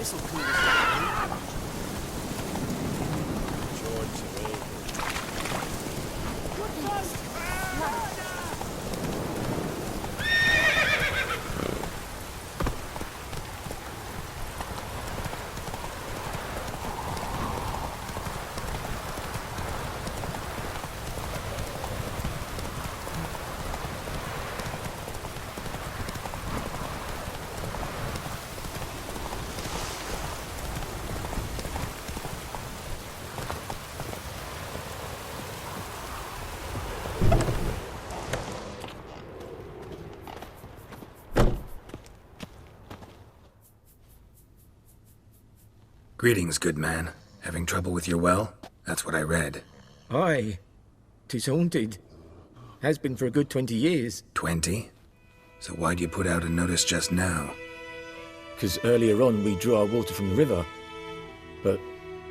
This'll cool us down. Greetings, good man. Having trouble with your well? That's what I read. Aye. 'Tis haunted. Has been for a good 20 years. 20? So why'd you put out a notice just now? 'Cause earlier on we drew our water from the river. But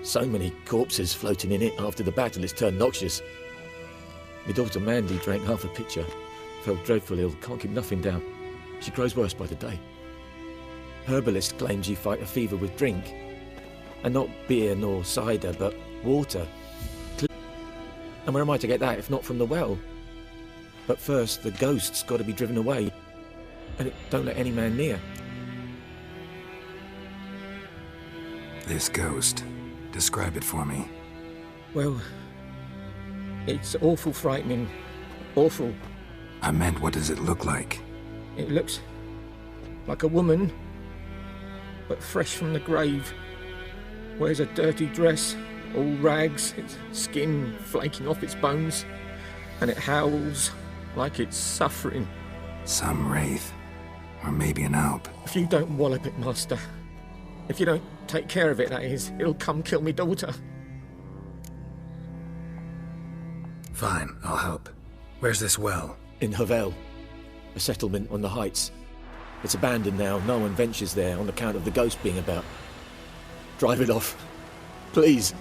so many corpses floating in it after the battle it's turned noxious. My daughter Mandy drank half a pitcher. Felt dreadful ill, can't keep nothing down. She grows worse by the day. Herbalist claims you fight a fever with drink. And not beer nor cider, but water. And where am I to get that if not from the well? But first, the ghost's got to be driven away. And it don't let any man near. This ghost. Describe it for me. Well, it's awful frightening. Awful. I meant, what does it look like? It looks like a woman, but fresh from the grave. Wears a dirty dress, all rags, its skin flaking off its bones, and it howls like it's suffering. Some wraith. Or maybe an alp. If you don't wallop it, Master, if you don't take care of it, that is, it'll come kill me daughter. Fine, I'll help. Where's this well? In Havel, a settlement on the heights. It's abandoned now, no one ventures there on account of the ghost being about. Drive it off, please.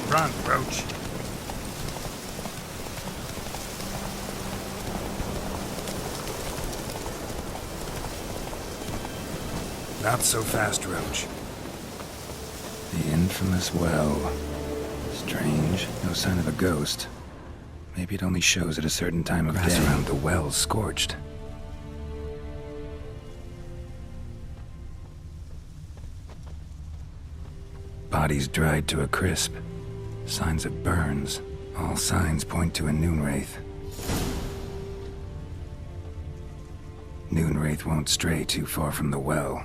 Run, Roach. Not so fast, Roach. The infamous well. Strange. No sign of a ghost. Maybe it only shows at a certain time of day. Around the well scorched. Bodies dried to a crisp. Signs of burns. All signs point to a Noonwraith. Noonwraith won't stray too far from the well.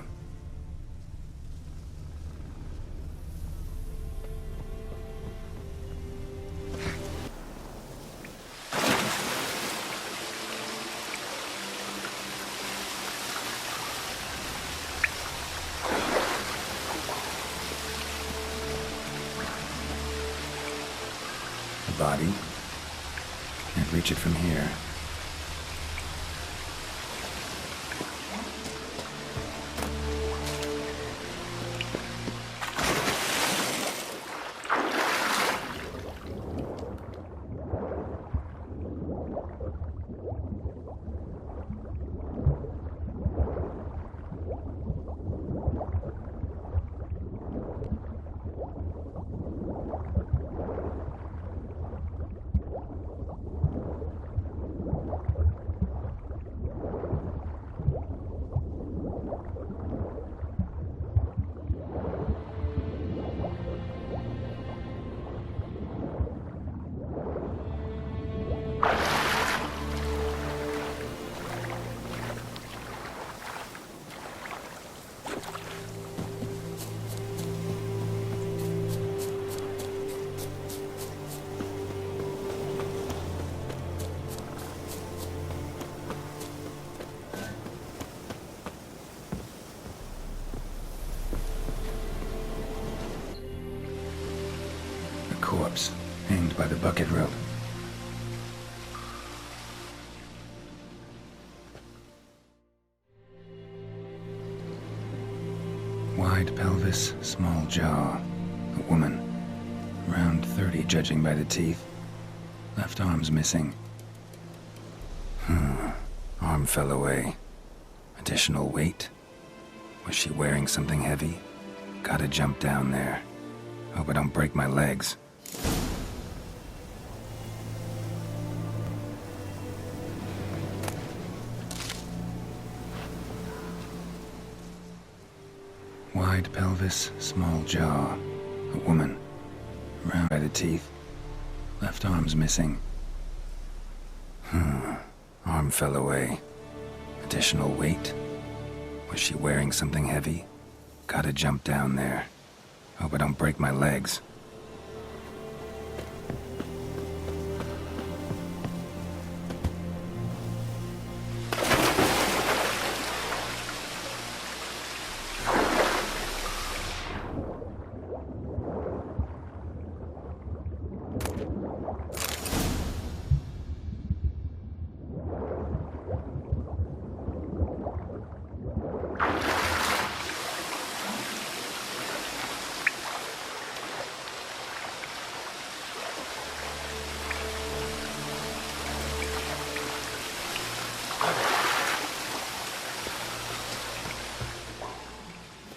Body. Can't reach it from here. corpse, hanged by the bucket rope. Wide pelvis, small jaw. A woman. Around 30, judging by the teeth. Left arm's missing. Arm fell away. Additional weight? Was she wearing something heavy? Gotta jump down there. Hope I don't break my legs. Wide pelvis, small jaw. A woman. Around by the teeth. Left arm's missing. Arm fell away. Additional weight? Was she wearing something heavy? Gotta jump down there. Hope I don't break my legs.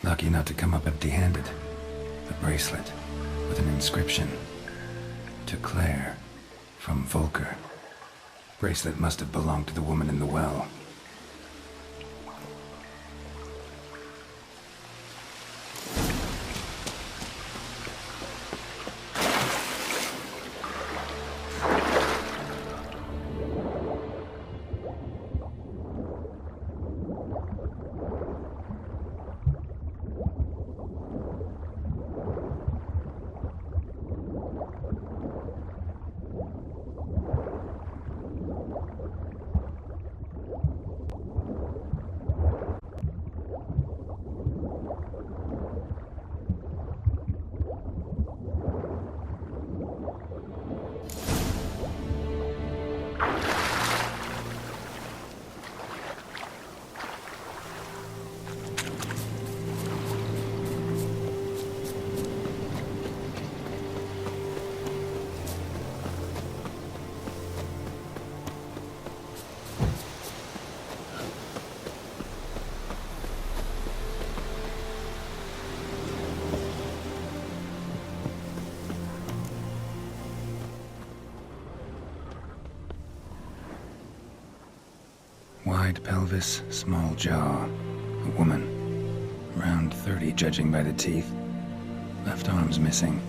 Lucky not to come up empty-handed. A bracelet with an inscription. To Claire, from Volker. Bracelet must have belonged to the woman in the well. Wide pelvis, small jaw. A woman. Around 30, judging by the teeth. Left arm's missing.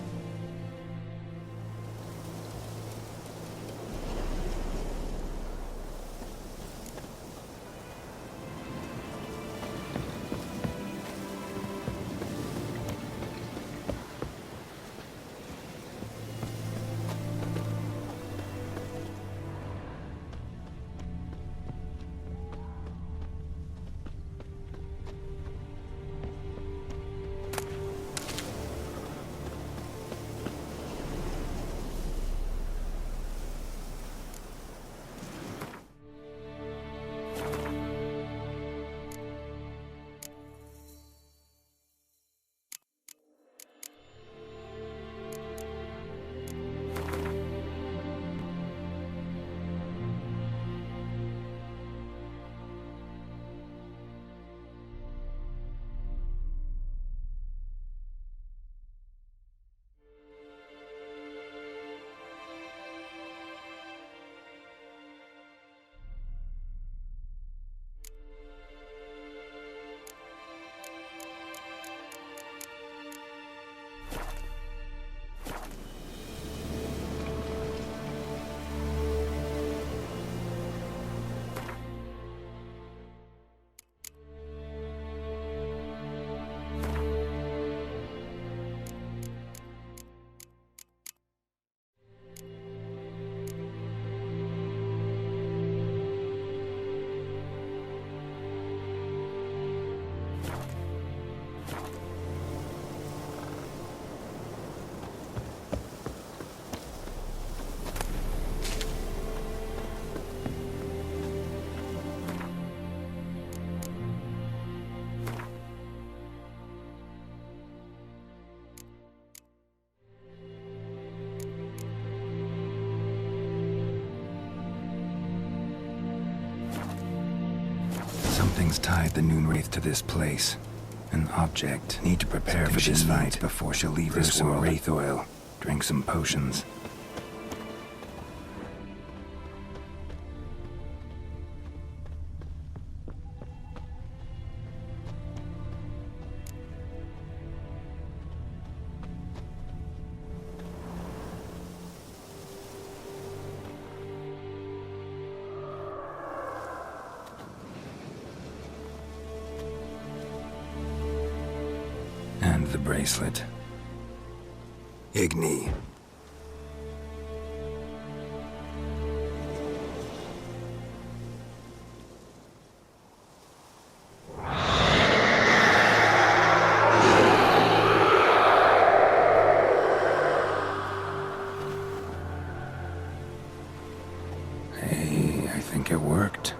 Something's tied the Noonwraith to this place. An object. Need to prepare for this fight before she'll leave this world. Wraith oil. Drink some potions. And the bracelet. Igni. Hey, I think it worked.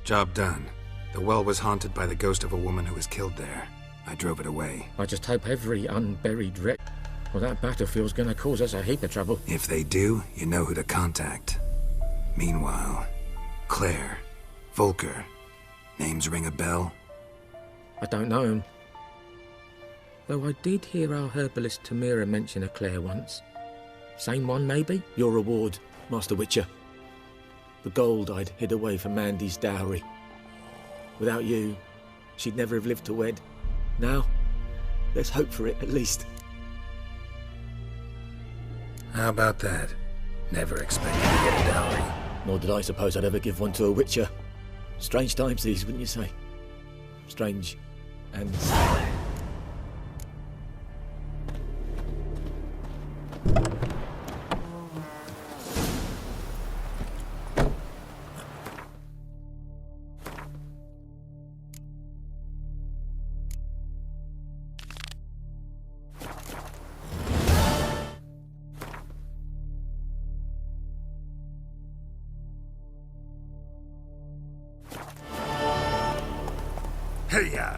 Job done. The well was haunted by the ghost of a woman who was killed there. I drove it away. I just hope every unburied wreck. Well, that battlefield's gonna cause us a heap of trouble. If they do, you know who to contact. Meanwhile, Claire, Volker, names ring a bell? I don't know him. Though I did hear our herbalist Tamira mention a Claire once. Same one, maybe? Your reward, Master Witcher. The gold I'd hid away for Mandy's dowry. Without you, she'd never have lived to wed. Now, there's hope for it, at least. How about that? Never expected to get a dowry. Nor did I suppose I'd ever give one to a Witcher. Strange times these, wouldn't you say? Strange and sad. Hey-ya!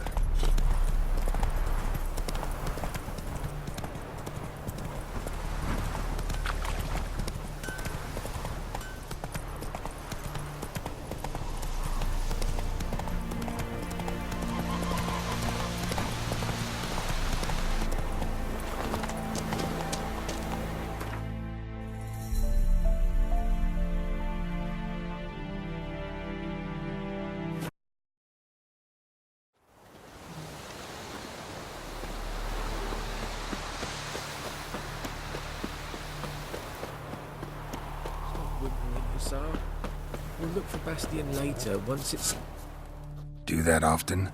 We'll look for Bastion later, once it's... Do that often?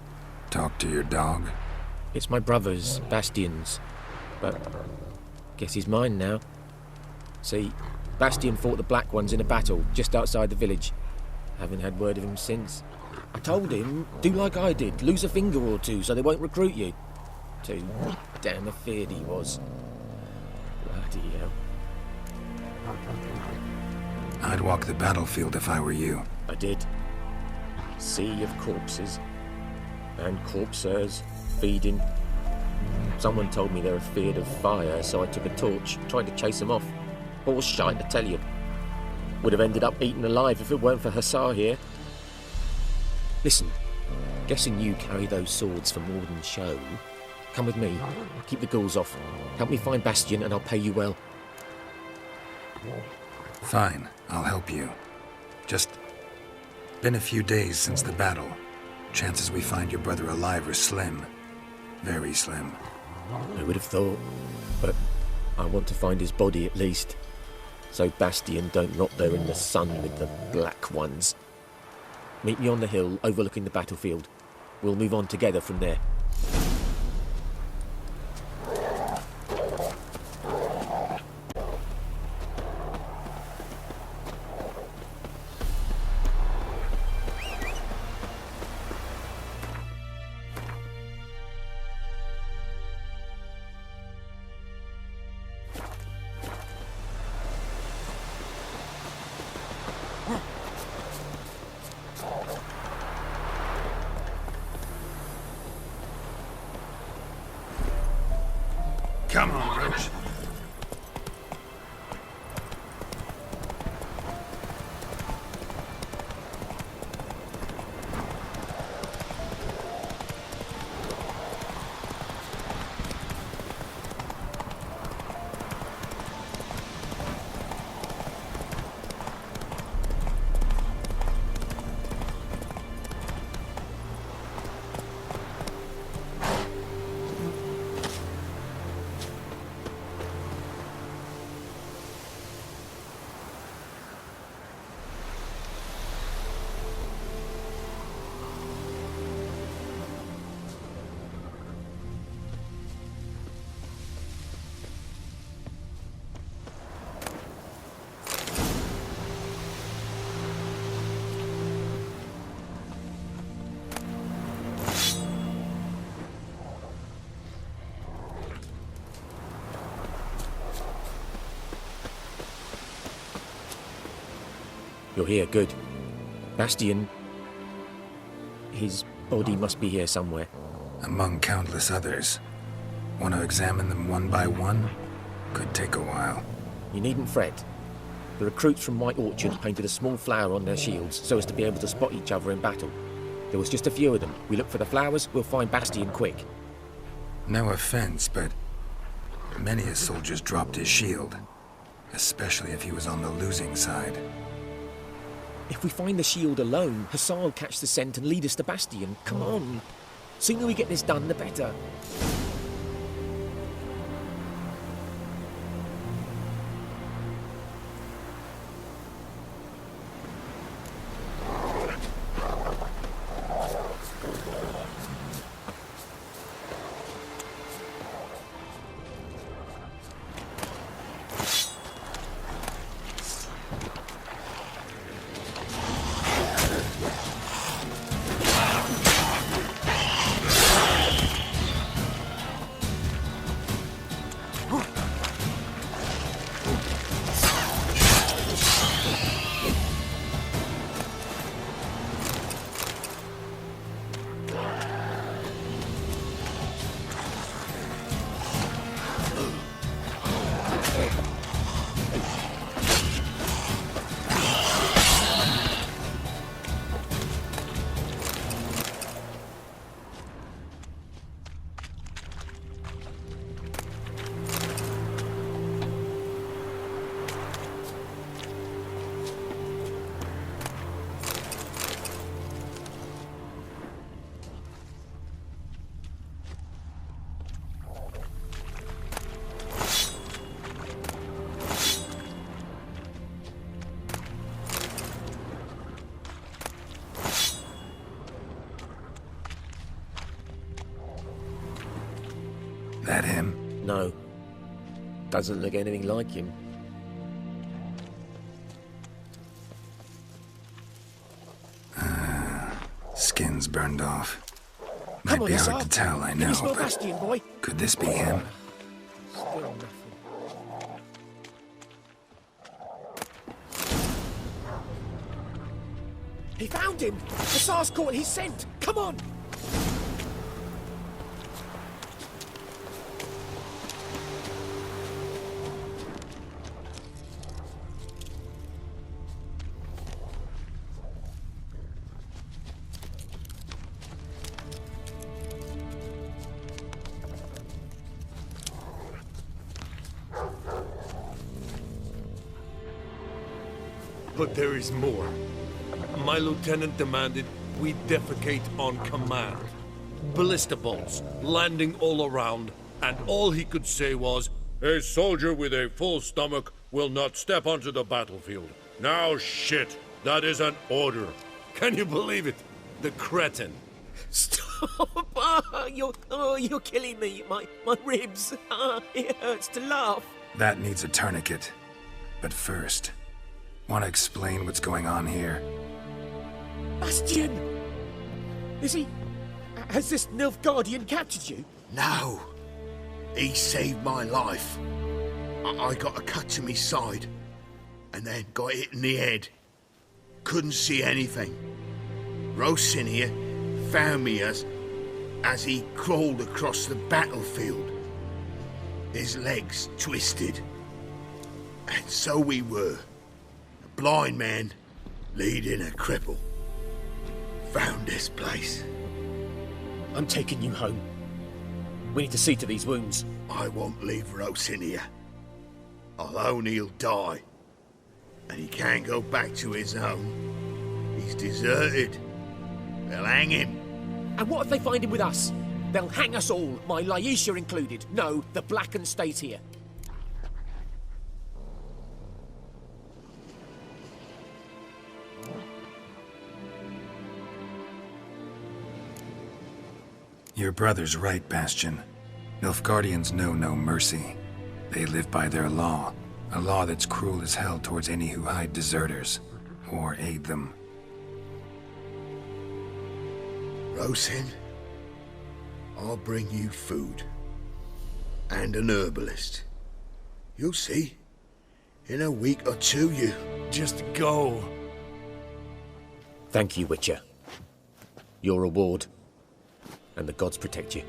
Talk to your dog? It's my brother's, Bastion's. But guess he's mine now. See, Bastion fought the Black Ones in a battle just outside the village. Haven't had word of him since. I told him, do like I did, lose a finger or two so they won't recruit you. Too damn afeard he was. Bloody hell. I'd walk the battlefield if I were you. I did. Sea of corpses. And corpsers feeding. Someone told me they were feared of fire, so I took a torch, tried to chase them off. Horse shite, I tell you. Would have ended up eaten alive if it weren't for Hussar here. Listen, guessing you carry those swords for more than show. Come with me, keep the ghouls off. Help me find Bastion and I'll pay you well. Fine, I'll help you. Just been a few days since the battle. Chances we find your brother alive are slim. Very slim. I would have thought, but I want to find his body at least. So Bastion don't rot there in the sun with the Black Ones. Meet me on the hill overlooking the battlefield. We'll move on together from there. You're here, good. Bastian... His body must be here somewhere. Among countless others. Want to examine them one by one? Could take a while. You needn't fret. The recruits from White Orchard painted a small flower on their shields so as to be able to spot each other in battle. There was just a few of them. We look for the flowers, we'll find Bastian quick. No offense, but many a soldier's dropped his shield. Especially if he was on the losing side. If we find the shield alone, Hassan will catch the scent and lead us to Bastian. Come on. Sooner we get this done, the better. That him? No. Doesn't look anything like him. Skin's burned off. Come Might on, be Hassan. hard to tell, I Can you know, smell but Bastian, boy? could this be him? Still nothing. He found him! Hassan's caught his scent! Come on! But there is more. My lieutenant demanded we defecate on command. Ballista bolts landing all around, and all he could say was, "A soldier with a full stomach will not step onto the battlefield." Now shit, that is an order. Can you believe it? The cretin. Stop! You're killing me. My ribs. It hurts to laugh. That needs a tourniquet. But first, want to explain what's going on here? Bastian! Is he... Has this Nilfgaardian captured you? No. He saved my life. I got a cut to my side, and then got hit in the head. Couldn't see anything. Rosin here found me as he crawled across the battlefield. His legs twisted. And so we were. A blind man leading a cripple. Found this place. I'm taking you home. We need to see to these wounds. I won't leave Rosin here. Alone he'll die. And he can't go back to his home. He's deserted. They'll hang him. And what if they find him with us? They'll hang us all, my Laisha included. No, the Blacken stays here. Your brother's right, Bastian. Nilfgaardians know no mercy. They live by their law. A law that's cruel as hell towards any who hide deserters or aid them. Rosin, I'll bring you food. And an herbalist. You'll see. In a week or two, you... Just go. Thank you, Witcher. Your reward, and the gods protect you.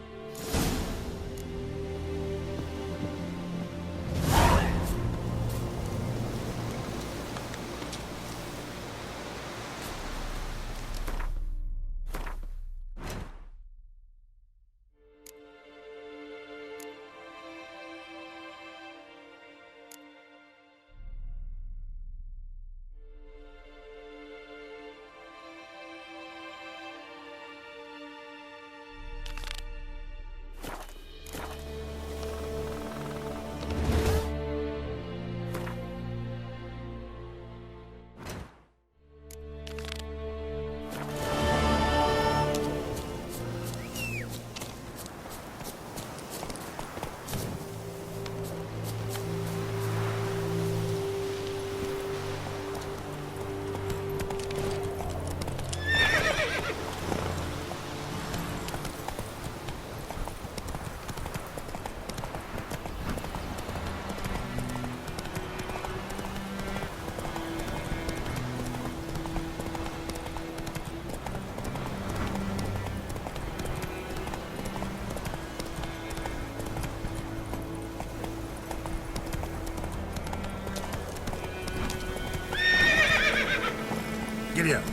Giddy up.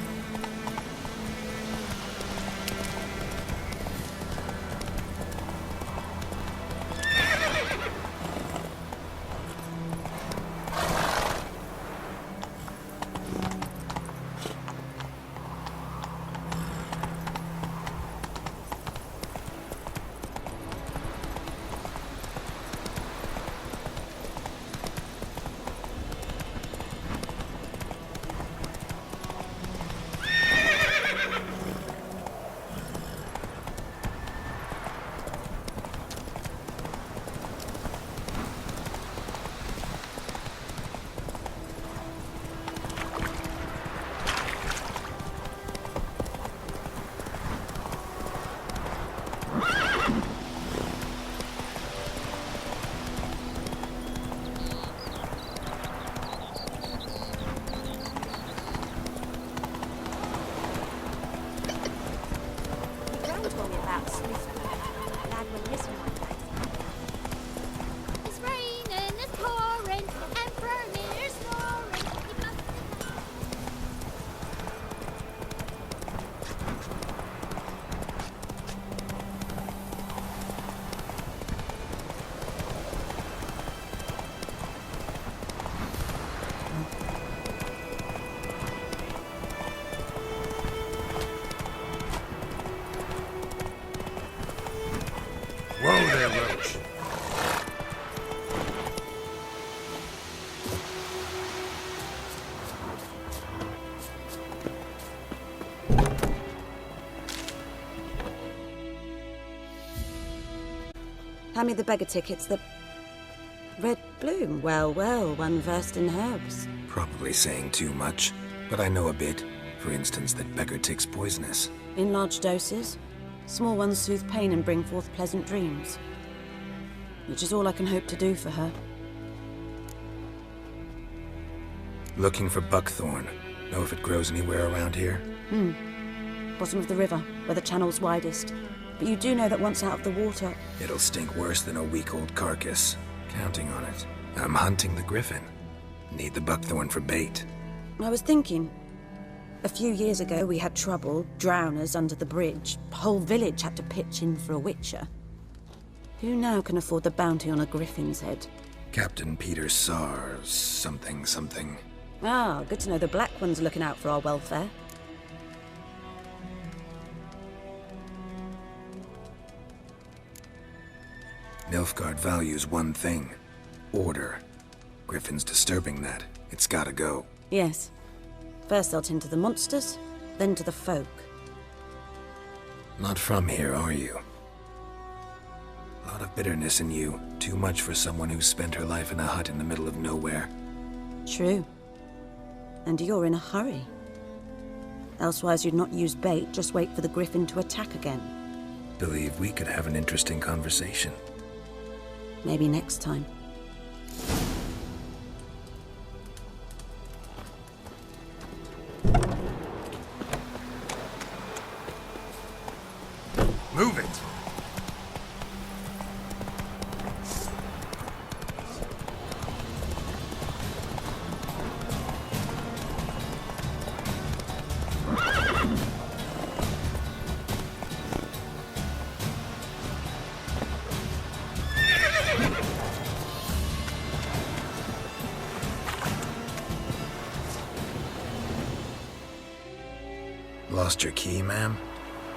It's raining, it's pouring, and Vermeer's snoring. Whoa there, Roach. Hand me the beggar tickets, the red bloom. Well, well, one versed in herbs. Probably saying too much, but I know a bit. For instance, that beggar tick's poisonous. In large doses. Small ones soothe pain and bring forth pleasant dreams. Which is all I can hope to do for her. Looking for buckthorn. Know if it grows anywhere around here? Bottom of the river, where the channel's widest. But you do know that once out of the water... It'll stink worse than a week-old carcass. Counting on it. I'm hunting the griffin. Need the buckthorn for bait. I was thinking... A few years ago we had trouble, drowners under the bridge. Whole village had to pitch in for a witcher. Who now can afford the bounty on a griffin's head? Captain Peter Sars, something. Ah, good to know the Black One's looking out for our welfare. Nilfgaard values one thing. Order. Griffin's disturbing that. It's gotta go. Yes. First they'll tend to the monsters, then to the folk. Not from here, are you? A lot of bitterness in you. Too much for someone who spent her life in a hut in the middle of nowhere. True. And you're in a hurry. Elsewise you'd not use bait, just wait for the griffin to attack again. Believe we could have an interesting conversation. Maybe next time. Lost your key, ma'am?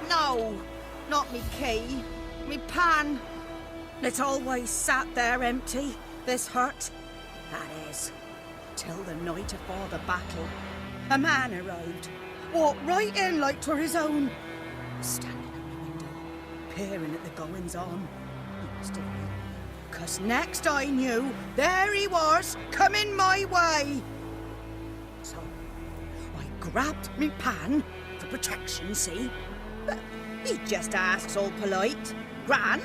No, not me key. Me pan. It's always sat there empty, this hut. That is, till the night afore the battle. A man arrived, walked right in like 'twere his own. Standing at the window, peering at the goings-on. He must have been, 'cause next I knew, there he was, coming my way. So, I grabbed me pan, for protection, see? But he just asks all polite, Gran,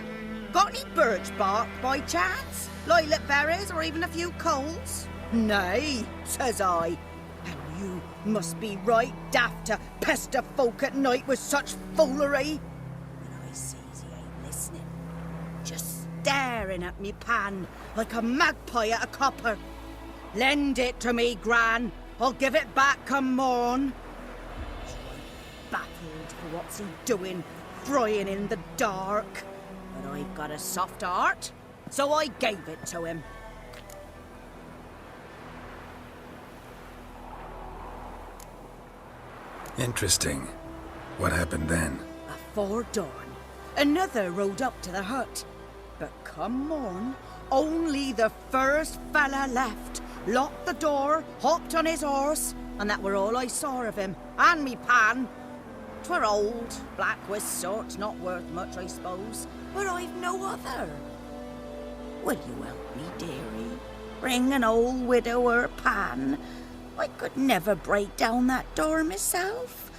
got any birch bark by chance? Lilac berries or even a few coals? Nay, says I. And you must be right daft to pester folk at night with such foolery. And I sees he ain't listening, just staring at me pan like a magpie at a copper. Lend it to me, Gran. I'll give it back come morn. Baffled for what's he doing, frying in the dark. But I've got a soft heart, so I gave it to him. Interesting. What happened then? Afore dawn, another rode up to the hut. But come morn, only the first fella left. Locked the door, hopped on his horse, and that were all I saw of him, and me pan. 'Twere old, black with sort, not worth much, I suppose, but I've no other. Will you help me, dearie? Bring an old widower pan. I could never break down that door myself.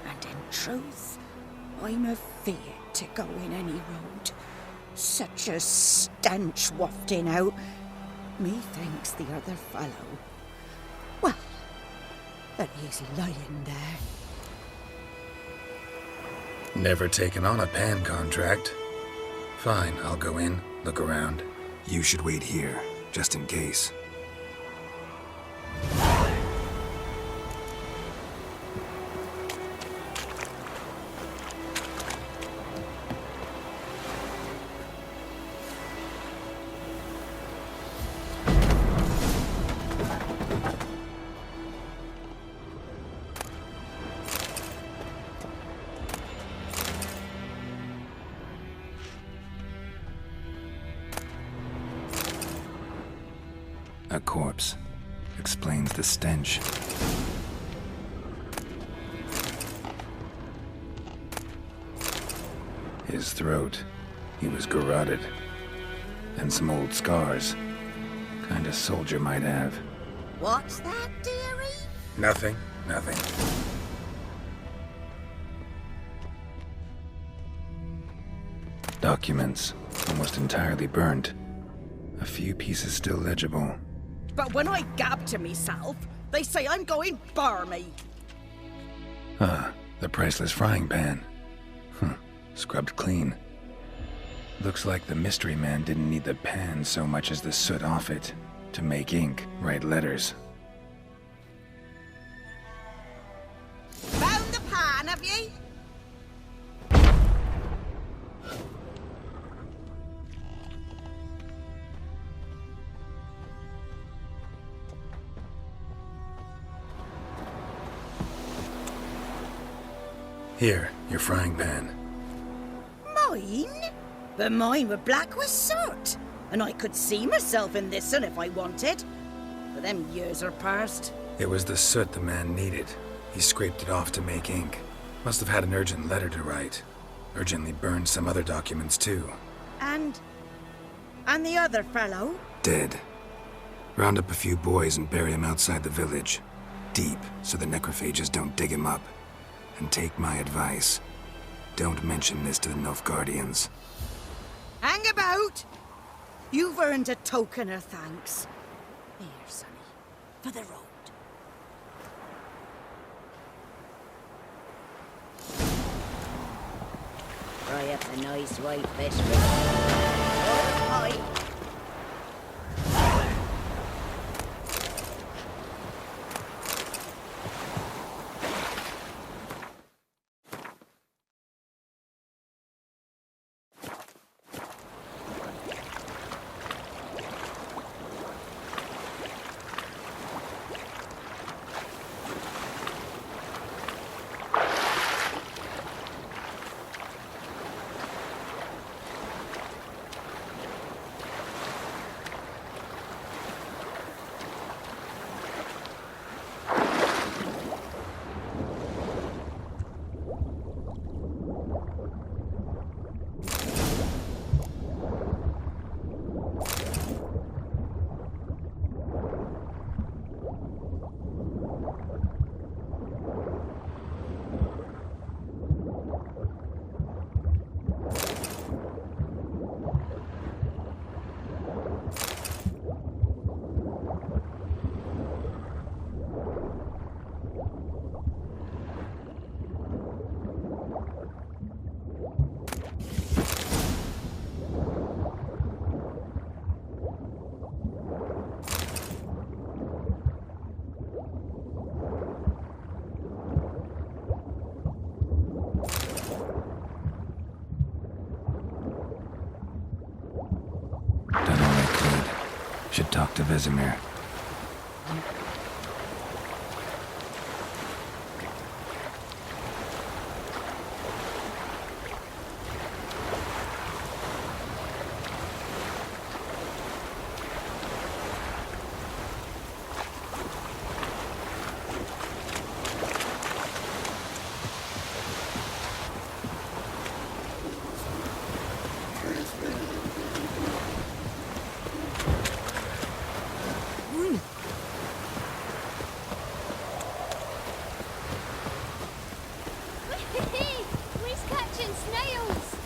And in truth, I'm afeard to go in any road. Such a stench wafting out. Methinks the other fellow, well, that he's lying there. Never taken on a pan contract. Fine, I'll go in, look around. You should wait here, just in case. A corpse. Explains the stench. His throat. He was garroted. And some old scars. Kind of soldier might have. What's that, dearie? Nothing. Documents. Almost entirely burnt. A few pieces still legible. But when I gab to myself, they say I'm going barmy. Ah, the priceless frying pan. Scrubbed clean. Looks like the mystery man didn't need the pan so much as the soot off it to make ink, write letters. Found the pan, have ye? Here, your frying pan. Mine? But mine were black with soot, and I could see myself in this one if I wanted. But them years are past. It was the soot the man needed. He scraped it off to make ink. Must have had an urgent letter to write. Urgently burned some other documents too. And the other fellow? Dead. Round up a few boys and bury him outside the village. Deep, so the necrophages don't dig him up. And take my advice. Don't mention this to the Nilfgaardians. Hang about! You've earned a token of thanks. Here, sonny, for the road. Fry up a nice white fish for me. Should talk to Vesemir. We's catching snails.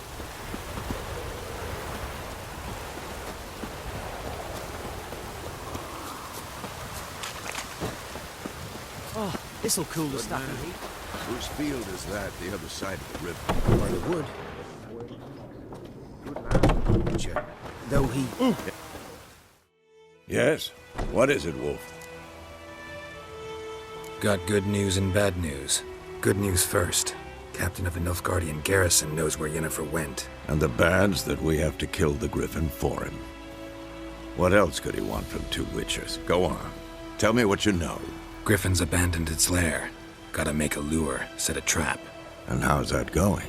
Oh, this'll cool the stuff in heat. Whose field is that, the other side of the river? By the wood. Though he... Yes? What is it, Wolf? Got good news and bad news. Good news first. Captain of the Nilfgaardian garrison knows where Yennefer went. And the bad's that we have to kill the Griffin for him. What else could he want from two witchers? Go on. Tell me what you know. Griffin's abandoned its lair. Gotta make a lure, set a trap. And how's that going?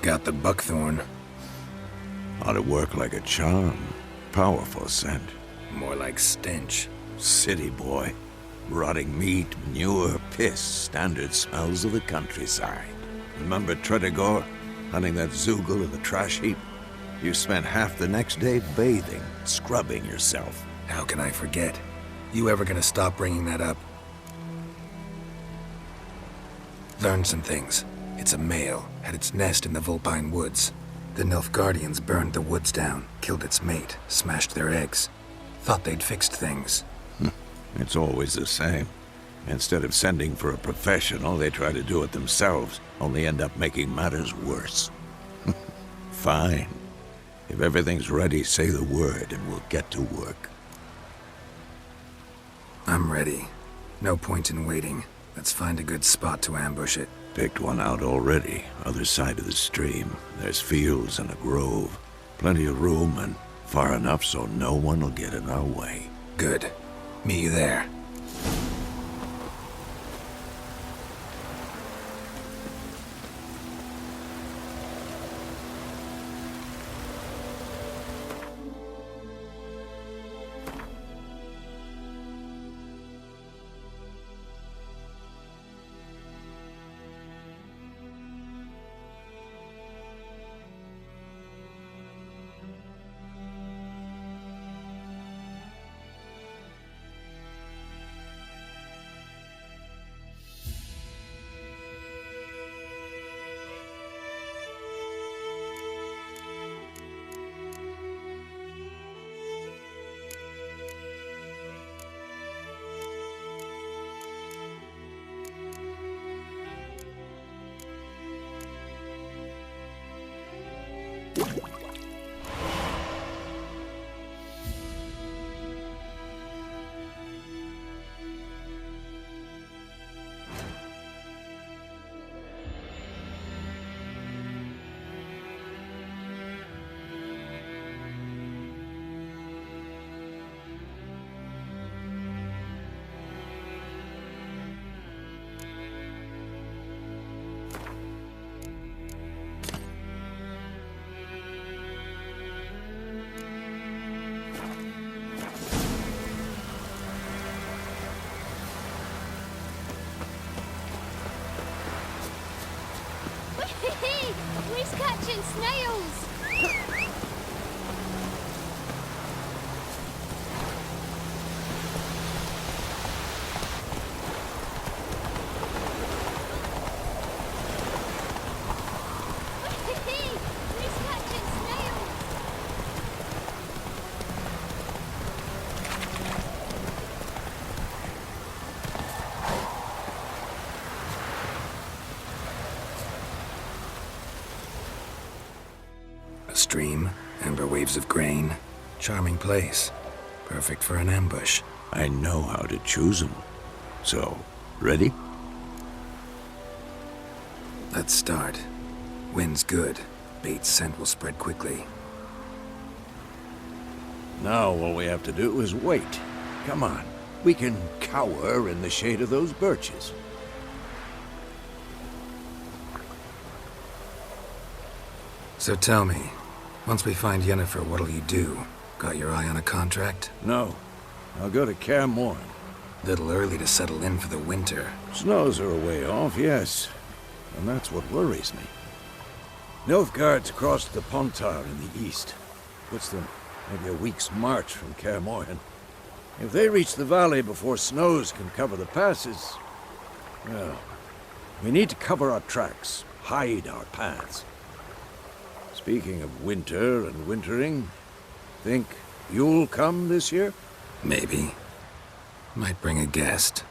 Got the buckthorn. Ought to work like a charm. Powerful scent. More like stench. City boy. Rotting meat, manure, piss. Standard smells of the countryside. Remember Tretogor? Hunting that Zoogle in the trash heap? You spent half the next day bathing, scrubbing yourself. How can I forget? You ever gonna stop bringing that up? Learned some things. It's a male, had its nest in the Vulpine Woods. The Nilfgaardians burned the woods down, killed its mate, smashed their eggs. Thought they'd fixed things. It's always the same. Instead of sending for a professional, they try to do it themselves, only end up making matters worse. Fine. If everything's ready, say the word and we'll get to work. I'm ready. No point in waiting. Let's find a good spot to ambush it. Picked one out already, other side of the stream. There's fields and a grove. Plenty of room and far enough so no one will get in our way. Good. Meet you there. We's catching snails. We's catching snails. A stream, amber waves of grain. Charming place. Perfect for an ambush. I know how to choose them. So, ready? Let's start. Wind's good. Bait's scent will spread quickly. Now all we have to do is wait. Come on. We can cower in the shade of those birches. So tell me, once we find Yennefer, what'll you do? Got your eye on a contract? No. I'll go to Kaer Morhen. Little early to settle in for the winter. Snows are a way off, yes. And that's what worries me. Nilfgaard's crossed the Pontar in the east. Puts them maybe a week's march from Kaer Morhen. If they reach the valley before snows can cover the passes, well, we need to cover our tracks, hide our paths. Speaking of winter and wintering, think you'll come this year? Maybe. Might bring a guest.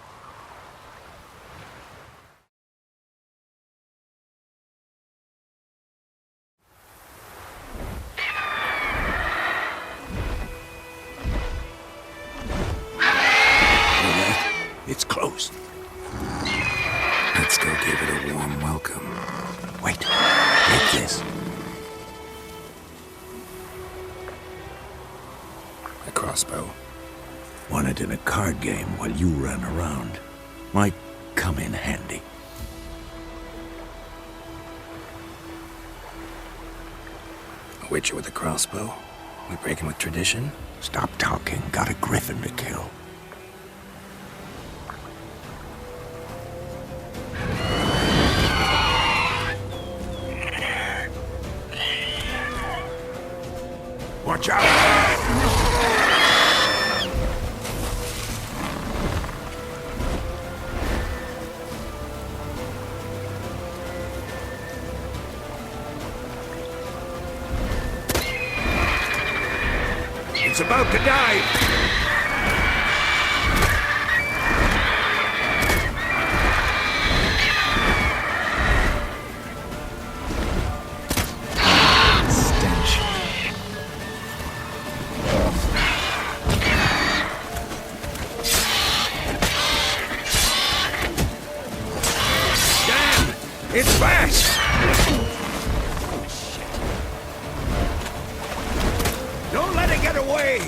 It's close. Let's go give it a warm welcome. Wait, take this. A crossbow. Won it in a card game while you ran around. Might come in handy. A witcher with a crossbow? We breaking with tradition? Stop talking. Got a griffin to kill. Watch out! It's about to dive! It's fast! Don't let it get away!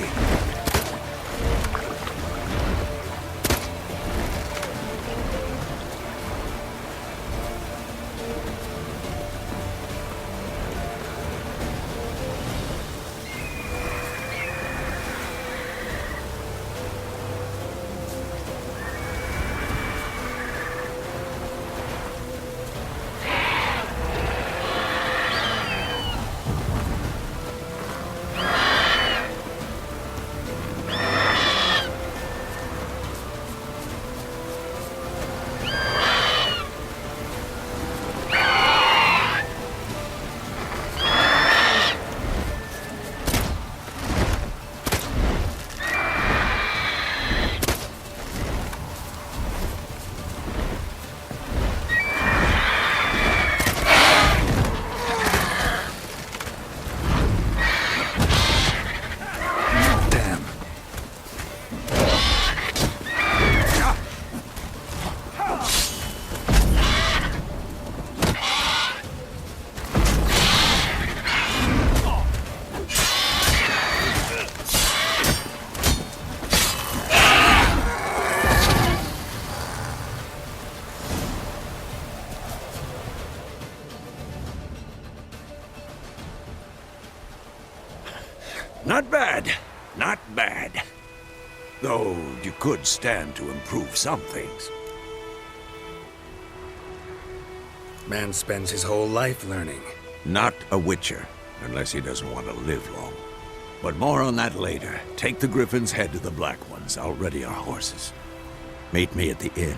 Not bad. Not bad. Though you could stand to improve some things. Man spends his whole life learning. Not a witcher, unless he doesn't want to live long. But more on that later. Take the Griffin's head to the Black Ones. I'll ready our horses. Meet me at the inn.